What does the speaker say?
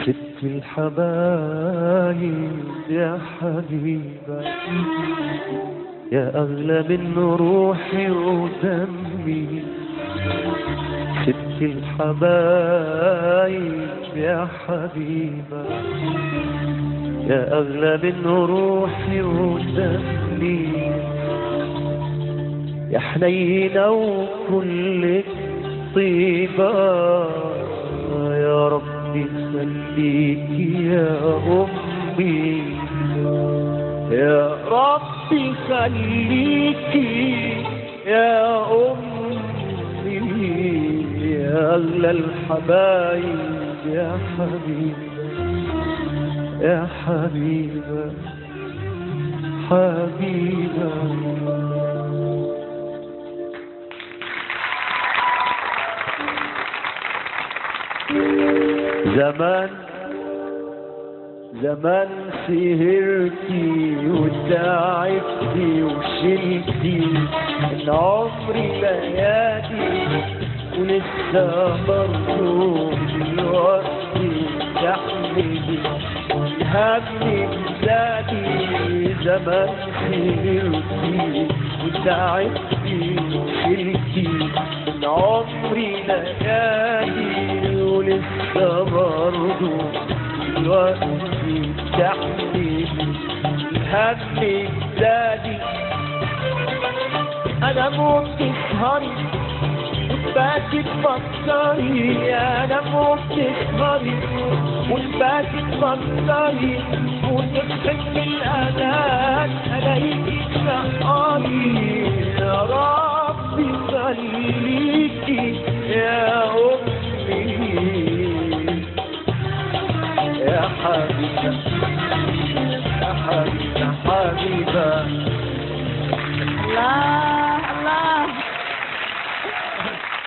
ست الحبايب يا حبيبة، يا أغلى من روحي ودمي. ست الحبايب يا حبيبة، يا أغلى من روحي ودمي. يا حنينة وكلك طيبة، يا ربي خليكي يا أمي. يا ربي خليكي يا أمي، يا أغلى الحبايب يا حبيبة، يا حبيبة حبيبة. زمان زمان سهرتي وتعبتي وشلتي من عمري ليالي، ولسه برضو دلوقتي تحملي همي بزادي. زمان سهرتي وتعبتي وشلتي من عمري ليالي، ولسه برضو دلوقتي تحملي همي بزادي. أنا ممكن تسهري وتباتي تفكري، أنا ممكن تسهري وتباتي تفكري، وتفهمي الأذان ألاقيكي تسهري. يا ربي خليكي يا أمي، يا حبيبة يا حبيبة حبيبة.